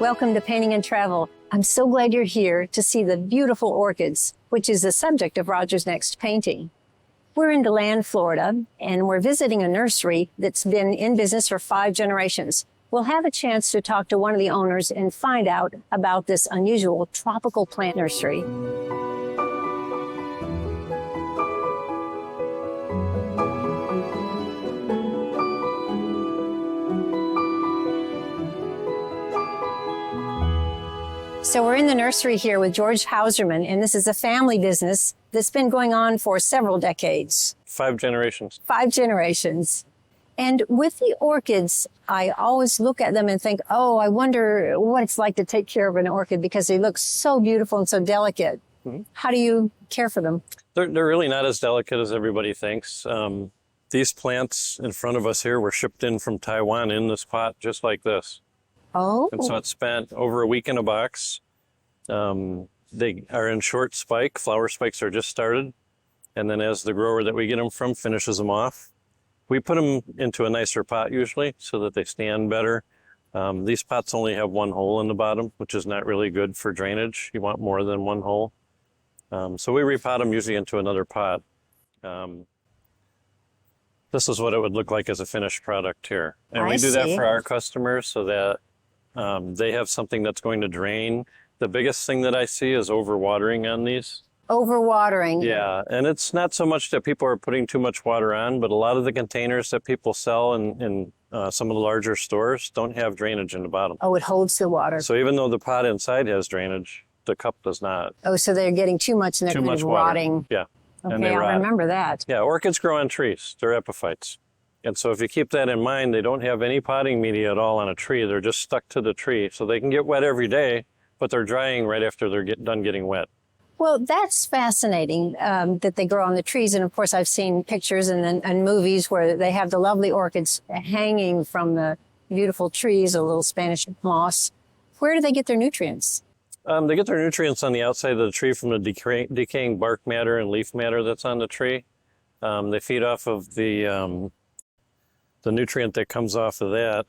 Welcome to Painting and Travel. I'm so glad you're here to see the beautiful orchids, which is the subject of Roger's next painting. We're in DeLand, Florida, and we're visiting a nursery that's been in business for 5 generations. We'll have a chance to talk to one of the owners and find out about this unusual tropical plant nursery. So we're in the nursery here with George Hauserman, and this is a family business that's been going on for several decades. 5 generations. 5 generations. And with the orchids, I always look at them and think, oh, I wonder what it's like to take care of an orchid because they look so beautiful and so delicate. Mm-hmm. How do you care for them? They're really not as delicate as everybody thinks. These plants in front of us here were shipped in from Taiwan in this pot, just like this. Oh. And so it's spent over a week in a box. They are in short spike. Flower spikes are just started. And then as the grower that we get them from finishes them off, we put them into a nicer pot usually so that they stand better. These pots only have 1 hole in the bottom, which is not really good for drainage. You want more than 1 hole. So we repot them usually into another pot. This is what it would look like as a finished product here. And we do that for our customers so that they have something that's going to drain. The biggest thing that I see is overwatering on these. Overwatering. Yeah, and it's not so much that people are putting too much water on, but a lot of the containers that people sell in some of the larger stores don't have drainage in the bottom. Oh, it holds the water. So even though the pot inside has drainage, the cup does not. Oh, so they're getting too much and they're kind of rotting. Yeah. Okay, and they I'll rot. remember that. Yeah, orchids grow on trees. They're epiphytes. And so if you keep that in mind, they don't have any potting media at all on a tree. They're just stuck to the tree. So they can get wet every day, but they're drying right after they're done getting wet. Well, that's fascinating that they grow on the trees. And of course, I've seen pictures and movies where they have the lovely orchids hanging from the beautiful trees, a little Spanish moss. Where do they get their nutrients? They get their nutrients on the outside of the tree from the decaying bark matter and leaf matter that's on the tree. They feed off of the nutrient that comes off of that.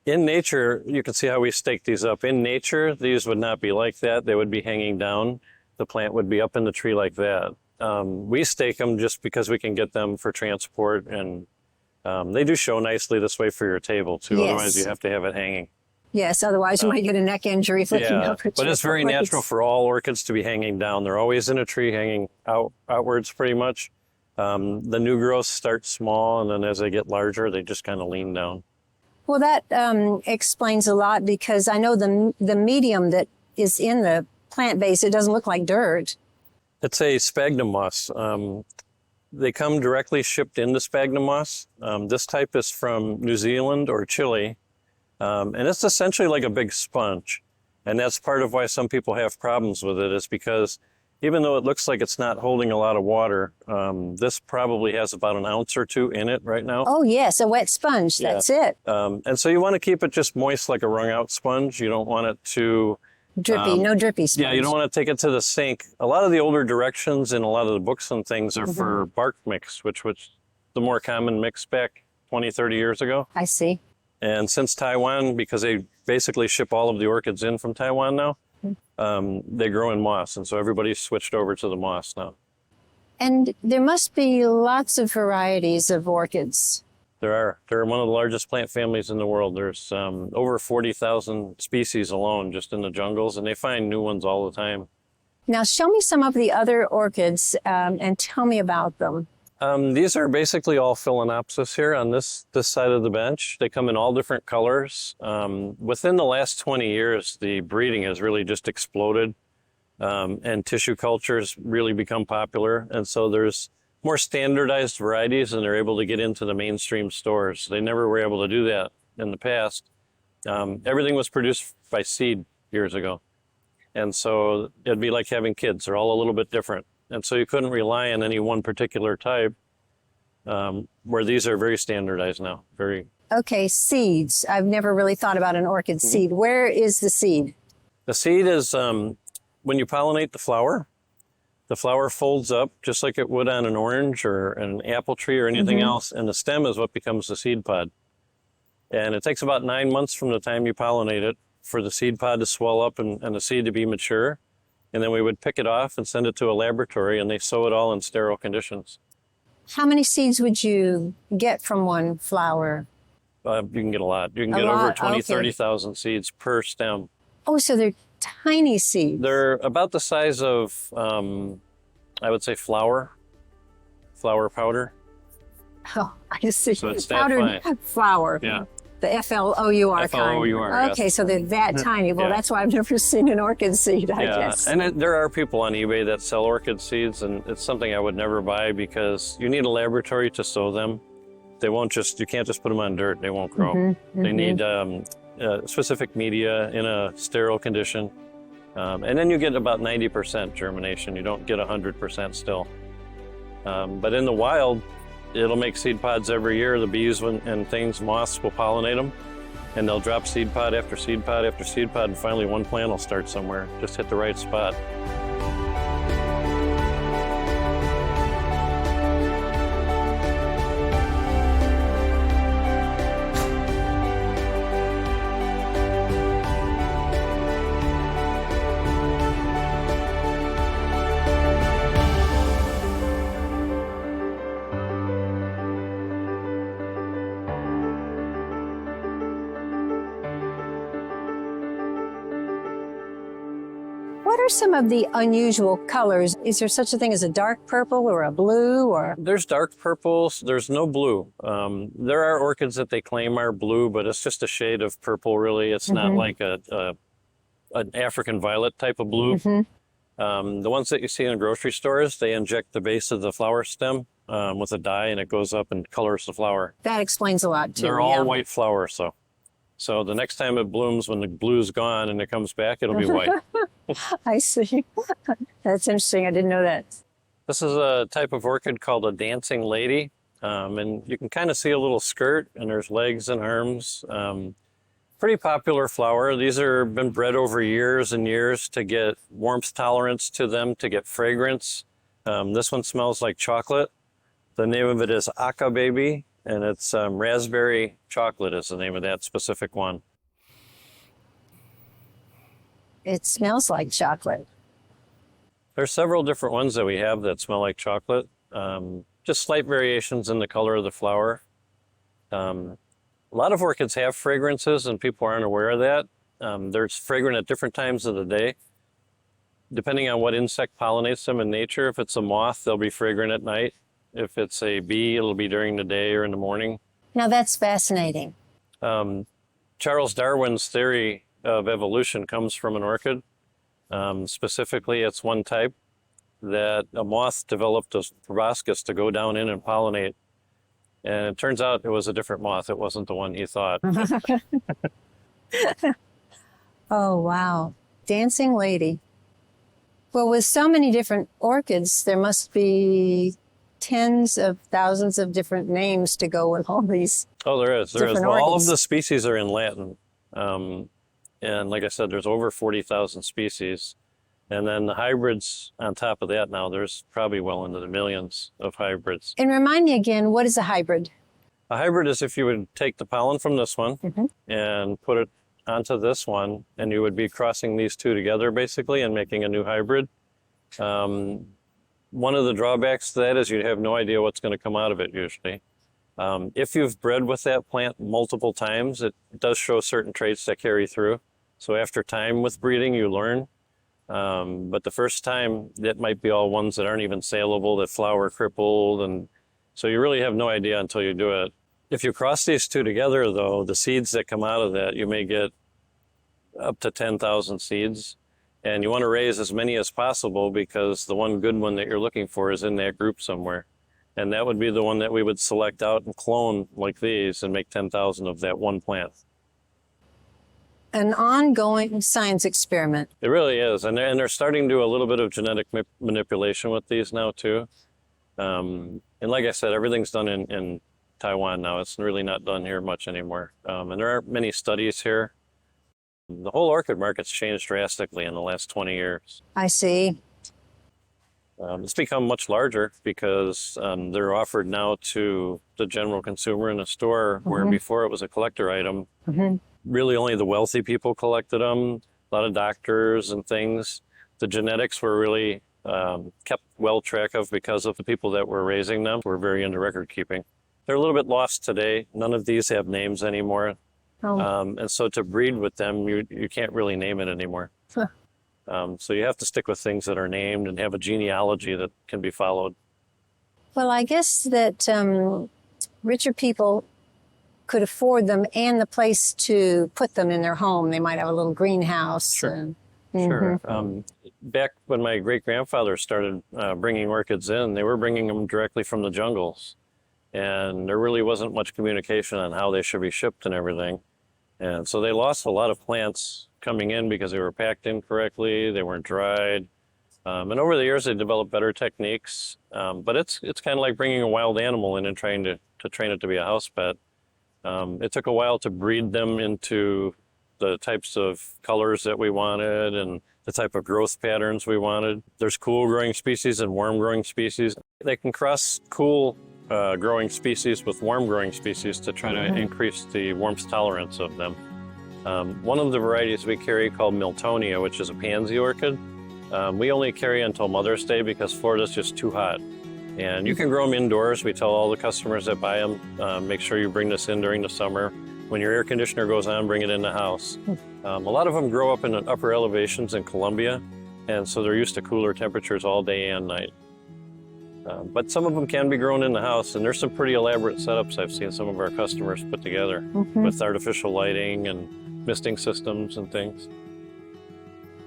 In nature, you can see how we stake these up. In nature, these would not be like that. They would be hanging down. The plant would be up in the tree like that. We stake them just because we can get them for transport, and they do show nicely this way for your table too. Yes. Otherwise, you have to have it hanging. Yes, otherwise you might get a neck injury looking up at but it's very natural for all orchids to be hanging down. They're always in a tree hanging outwards pretty much. The new growths start small, and then as they get larger, they just kind of lean down. Well, that explains a lot because I know the medium that is in the plant base, it doesn't look like dirt. It's a sphagnum moss. They come directly shipped into sphagnum moss. This type is from New Zealand or Chile, and it's essentially like a big sponge. And that's part of why some people have problems with it, is because even though it looks like it's not holding a lot of water, this probably has about an ounce or 2 in it right now. Oh, yes, a wet sponge. Yeah. That's it. And so you want to keep it just moist like a wrung-out sponge. You don't want it to... Drippy, no drippy sponge. Yeah, you don't want to take it to the sink. A lot of the older directions in a lot of the books and things are for bark mix, which was the more common mix back 20, 30 years ago. I see. And since Taiwan, because they basically ship all of the orchids in from Taiwan now, they grow in moss, and so everybody's switched over to the moss now. And there must be lots of varieties of orchids. There are. They're one of the largest plant families in the world. There's over 40,000 species alone just in the jungles, and they find new ones all the time. Now show me some of the other orchids and tell me about them. These are basically all Phalaenopsis here on this side of the bench. They come in all different colors. Within the last 20 years, the breeding has really just exploded, and tissue cultures really become popular. And so there's more standardized varieties, and they're able to get into the mainstream stores. They never were able to do that in the past. Everything was produced by seed years ago. And so it'd be like having kids. They're all a little bit different. And so you couldn't rely on any one particular type, where these are very standardized now. Okay, seeds. I've never really thought about an orchid seed. Where is the seed? The seed is when you pollinate the flower folds up just like it would on an orange or an apple tree or anything else, and the stem is what becomes the seed pod. And it takes about 9 months from the time you pollinate it for the seed pod to swell up and the seed to be mature. And then we would pick it off and send it to a laboratory, and they sow it all in sterile conditions. How many seeds would you get from one flower? You can get a lot. You can A get over lot, 20, okay. 30,000 seeds per stem. Oh, so they're tiny seeds. They're about the size of, I would say, flour powder. Oh, I see. So it's that Powdered fine. flour. Yeah. The FLOUR kind. FLOUR, Okay, yes. so they're that tiny. Well, Yeah. that's why I've never seen an orchid seed, I guess. And there are people on eBay that sell orchid seeds, and it's something I would never buy because you need a laboratory to sow them. They won't you can't just put them on dirt, they won't grow. They need specific media in a sterile condition. And then you get about 90% germination. You don't get 100% still. But in the wild, it'll make seed pods every year. The bees and things, moths will pollinate them, and they'll drop seed pod after seed pod after seed pod, and finally one plant will start somewhere. Just hit the right spot. What are some of the unusual colors? Is there such a thing as a dark purple or a blue or? There's dark purples. There's no blue. There are orchids that they claim are blue, but it's just a shade of purple, really. It's not like an African violet type of blue. The ones that you see in grocery stores, they inject the base of the flower stem with a dye, and it goes up and colors the flower. That explains a lot too. They're all white flowers, so the next time it blooms, when the blue's gone and it comes back, it'll be white. I see. That's interesting. I didn't know that. This is a type of orchid called a dancing lady. And you can kind of see a little skirt, and there's legs and arms. Pretty popular flower. These are been bred over years and years to get warmth tolerance to them, to get fragrance. This one smells like chocolate. The name of it is Aka Baby, and it's raspberry chocolate is the name of that specific one. It smells like chocolate. There's several different ones that we have that smell like chocolate. Just slight variations in the color of the flower. A lot of orchids have fragrances, and people aren't aware of that. They're fragrant at different times of the day, depending on what insect pollinates them in nature. If it's a moth, they'll be fragrant at night. If it's a bee, it'll be during the day or in the morning. Now that's fascinating. Charles Darwin's theory of evolution comes from an orchid. Specifically, it's one type that a moth developed a proboscis to go down in and pollinate. And it turns out it was a different moth. It wasn't the one he thought. Oh, wow. Dancing lady. Well, with so many different orchids, there must be tens of thousands of different names to go with all these. Oh, there is. There is. Different Well, all of orchids. the species are in Latin. And like I said, there's over 40,000 species. And then the hybrids on top of that now, there's probably well into the millions of hybrids. And remind me again, what is a hybrid? A hybrid is if you would take the pollen from this one and put it onto this one, and you would be crossing these two together basically and making a new hybrid. One of the drawbacks to that is you have no idea what's going to come out of it usually. If you've bred with that plant multiple times, it does show certain traits that carry through. So after time with breeding, you learn. But the first time, it might be all ones that aren't even saleable, that flower crippled, and so you really have no idea until you do it. If you cross these two together, though, the seeds that come out of that, you may get up to 10,000 seeds. And you want to raise as many as possible because the one good one that you're looking for is in that group somewhere. And that would be the one that we would select out and clone like these and make 10,000 of that one plant. An ongoing science experiment. It really is. And they're starting to do a little bit of genetic manipulation with these now, too. And like I said, everything's done in Taiwan now. It's really not done here much anymore. And there aren't many studies here. The whole orchid market's changed drastically in the last 20 years. I see. It's become much larger because they're offered now to the general consumer in a store, where before it was a collector item. Really only the wealthy people collected them, a lot of doctors and things. The genetics were really kept well track of because of the people that were raising them. Were very into record keeping. They're a little bit lost today. None of these have names anymore. And so to breed with them, you can't really name it anymore. So you have to stick with things that are named and have a genealogy that can be followed. Well, I guess that richer people could afford them and the place to put them in their home. They might have a little greenhouse. Sure. Sure. Back when my great-grandfather started bringing orchids in, they were bringing them directly from the jungles. And there really wasn't much communication on how they should be shipped and everything. And so they lost a lot of plants coming in because they were packed incorrectly, they weren't dried. And over the years, they developed better techniques. But it's kind of like bringing a wild animal in and trying to train it to be a house pet. It took a while to breed them into the types of colors that we wanted and the type of growth patterns we wanted. There's cool growing species and warm growing species. They can cross cool growing species with warm growing species to try to increase the warmth tolerance of them. One of the varieties we carry called Miltonia, which is a pansy orchid, we only carry until Mother's Day because Florida's just too hot. And you can grow them indoors. We tell all the customers that buy them, make sure you bring this in during the summer. When your air conditioner goes on, bring it in the house. A lot of them grow up in the upper elevations in Colombia, and so they're used to cooler temperatures all day and night. But some of them can be grown in the house, and there's some pretty elaborate setups I've seen some of our customers put together with artificial lighting and misting systems and things.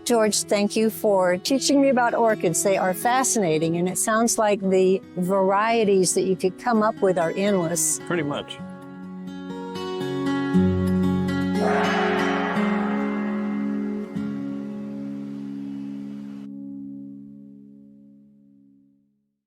George, thank you for teaching me about orchids. They are fascinating, and it sounds like the varieties that you could come up with are endless. Pretty much.